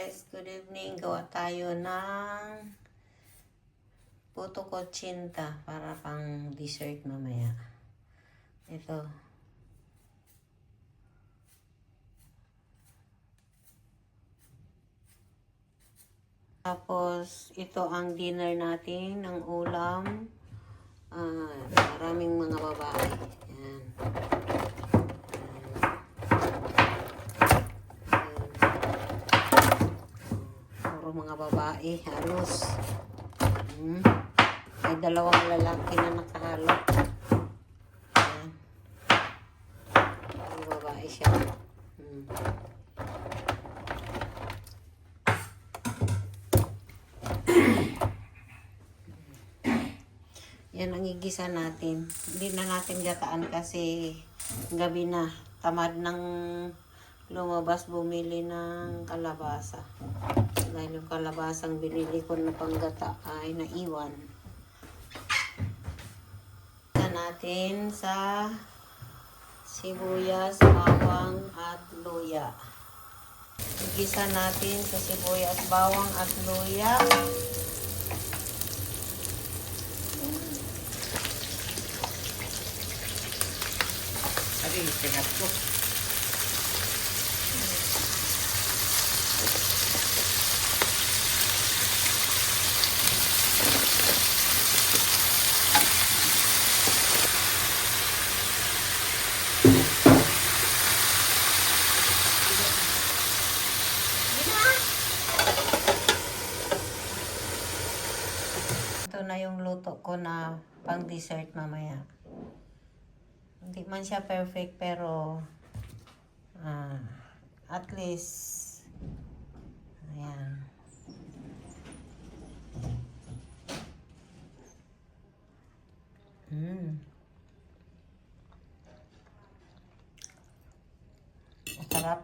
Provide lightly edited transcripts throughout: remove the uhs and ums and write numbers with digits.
guys, good evening. Gawa tayo ng puto kotsinta para pang dessert mamaya. Ito. Tapos, ito ang dinner natin ng ulam. Maraming mga babae. Yan. Mga babae, halos. May dalawang lalaki na nakahalo. Ayan. May babae siya. Yan ang igisa natin. Hindi na natin gataan kasi gabi na. Tamad ng lumabas bumili ng kalabasa. Dahil yung kalabasang binili ko na panggata ay naiwan. Gisa natin sa sibuyas, bawang at luya. Gisa natin sa sibuyas, bawang at luya. Ay, tinat ko. Ito na yung luto ko na pang dessert mamaya. Hindi man siya perfect pero at least ayan. Masarap.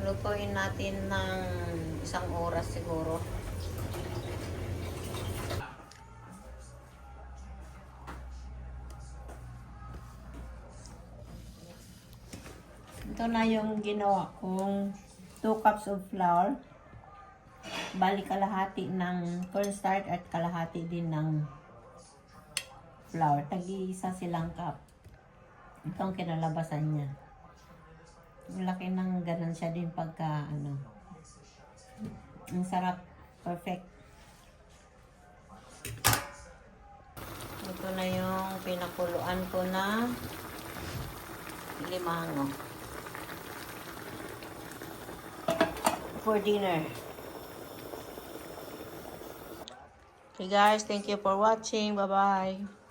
Lutuin natin ng 1 oras siguro. Ito na yung ginawa kong 2 cups of flour. Bali kalahati ng cornstarch at kalahati din ng flour. Tag-iisa silang cup. Ito ang kinalabasan niya. Laki ng ganun siya din pagka ano. Ang sarap. Perfect. Ito na yung pinakuluan ko na limango. For dinner. Okay guys, thank you for watching. Bye-bye.